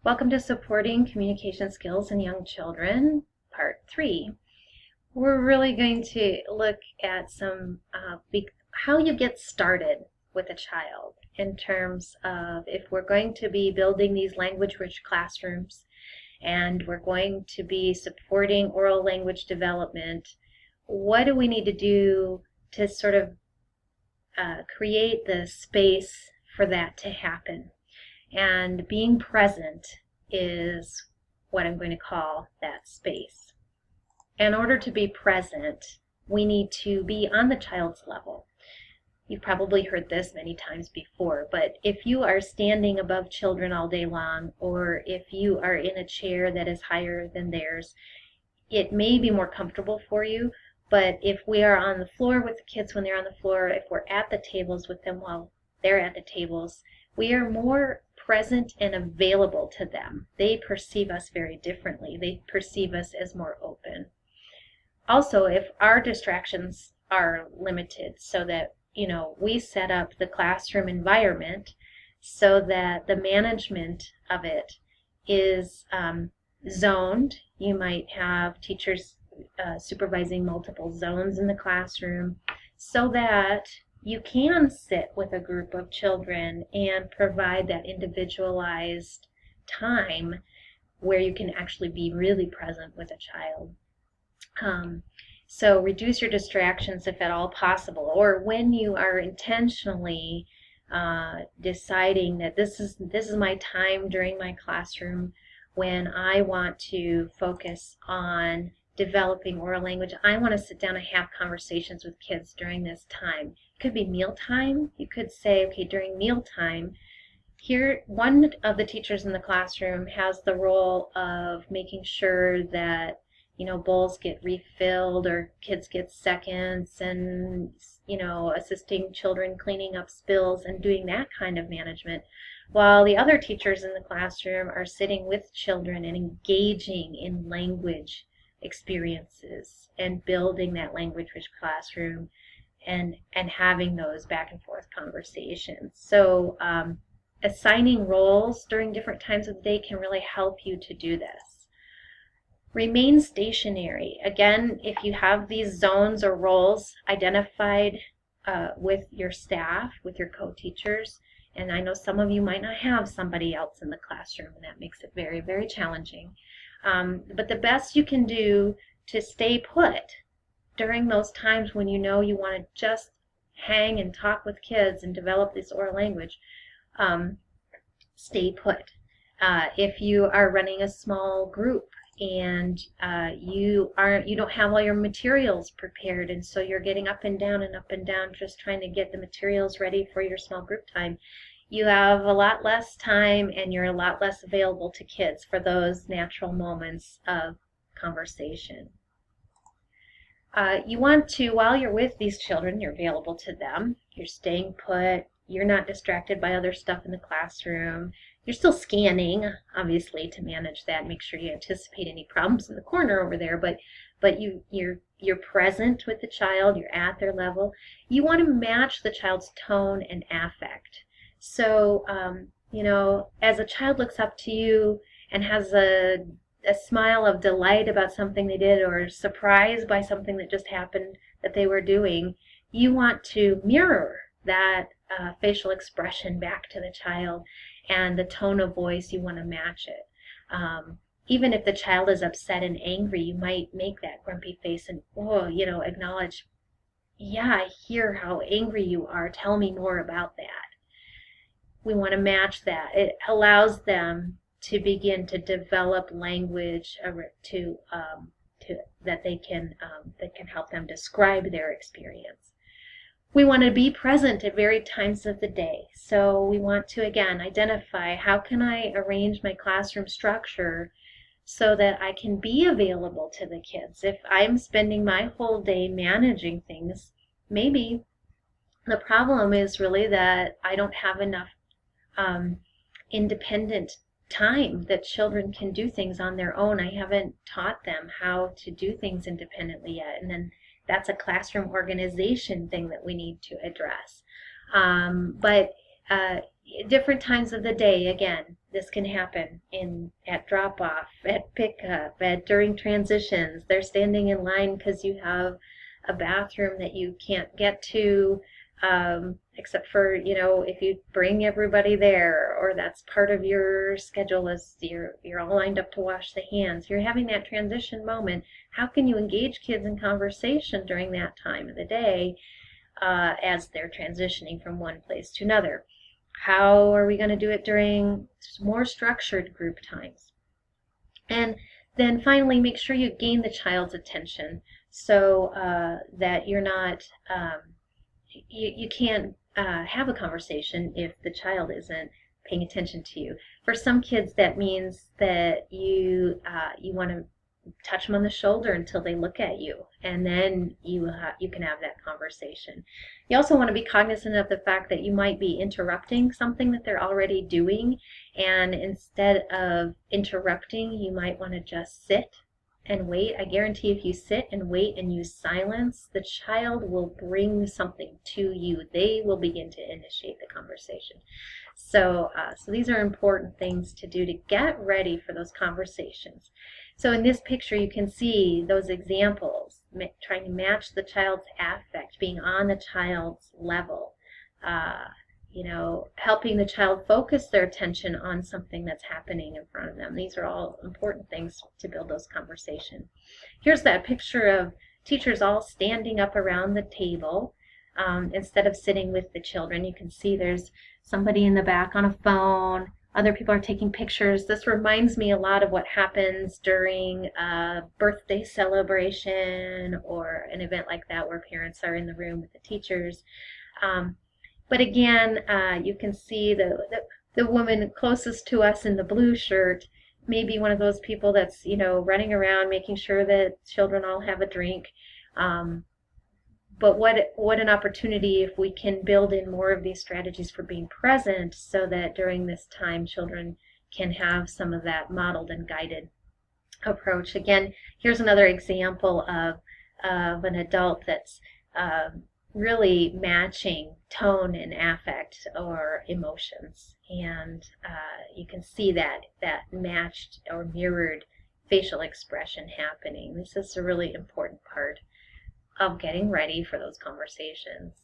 Welcome to Supporting Communication Skills in Young Children, Part 3. We're really going to look at how you get started with a child in terms of if we're going to be building these language-rich classrooms and we're going to be supporting oral language development, what do we need to do to sort of create the space for that to happen? And being present is what I'm going to call that space. In order to be present, we need to be on the child's level. You've probably heard this many times before, but if you are standing above children all day long, or if you are in a chair that is higher than theirs, it may be more comfortable for you, but if we are on the floor with the kids when they're on the floor, if we're at the tables with them while they're at the tables, we are more present and available to them. They perceive us very differently. They perceive us as more open. Also, if our distractions are limited so that, we set up the classroom environment so that the management of it is zoned. You might have teachers supervising multiple zones in the classroom so that you can sit with a group of children and provide that individualized time where you can actually be really present with a child. So reduce your distractions if at all possible, or when you are intentionally deciding that this is my time during my classroom when I want to focus on developing oral language. I want to sit down and have conversations with kids during this time. It could be mealtime. You could say, okay, during mealtime, here one of the teachers in the classroom has the role of making sure that bowls get refilled or kids get seconds and assisting children cleaning up spills and doing that kind of management, while the other teachers in the classroom are sitting with children and engaging in language experiences and building that language-rich classroom and having those back and forth conversations. So assigning roles during different times of the day can really help you to do this. Remain stationary. Again, if you have these zones or roles identified with your staff, with your co-teachers, and I know some of you might not have somebody else in the classroom, and that makes it very, very challenging. But the best you can do to stay put during those times when you want to just hang and talk with kids and develop this oral language, stay put. If you are running a small group and you don't have all your materials prepared, and so you're getting up and down just trying to get the materials ready for your small group time, you have a lot less time and you're a lot less available to kids for those natural moments of conversation. You want to, while you're with these children, you're available to them, you're staying put, you're not distracted by other stuff in the classroom. You're still scanning, obviously, to manage that, make sure you anticipate any problems in the corner over there, but you're present with the child, you're at their level. You want to match the child's tone and affect. So, as a child looks up to you and has a smile of delight about something they did or surprised by something that just happened that they were doing, you want to mirror that facial expression back to the child, and the tone of voice, you want to match it. Even if the child is upset and angry, you might make that grumpy face and acknowledge, yeah, I hear how angry you are, tell me more about that. We want to match that. It allows them to begin to develop language that can help them describe their experience. We want to be present at varied times of the day. So we want to, again, identify how can I arrange my classroom structure so that I can be available to the kids. If I'm spending my whole day managing things, maybe the problem is really that I don't have enough independent time that children can do things on their own. I haven't taught them how to do things independently yet. And then that's a classroom organization thing that we need to address. But different times of the day, again, This can happen at drop off, at pickup, during transitions. They're standing in line because you have a bathroom that you can't get to, except for, if you bring everybody there, or that's part of your schedule as you're all lined up to wash the hands. You're having that transition moment. How can you engage kids in conversation during that time of the day as they're transitioning from one place to another? How are we going to do it during more structured group times? And then finally, make sure you gain the child's attention so that you're not, you can't have a conversation if the child isn't paying attention to you. For some kids, that means that you want to touch them on the shoulder until they look at you, and then you can have that conversation. You also want to be cognizant of the fact that you might be interrupting something that they're already doing, and instead of interrupting, you might want to just sit and wait. I guarantee if you sit and wait and use silence, the child will bring something to you. They will begin to initiate the conversation. So these are important things to do to get ready for those conversations. So in this picture, you can see those examples, trying to match the child's affect, being on the child's level, helping the child focus their attention on something that's happening in front of them. These are all important things to build those conversations. Here's that picture of teachers all standing up around the table instead of sitting with the children. You can see there's somebody in the back on a phone. Other people are taking pictures. This reminds me a lot of what happens during a birthday celebration or an event like that where parents are in the room with the teachers. But again, you can see the woman closest to us in the blue shirt may be one of those people that's, running around making sure that children all have a drink. But what an opportunity if we can build in more of these strategies for being present so that during this time children can have some of that modeled and guided approach. Again, here's another example of an adult that's really matching tone and affect or emotions. And you can see that matched or mirrored facial expression happening. This is a really important part of getting ready for those conversations.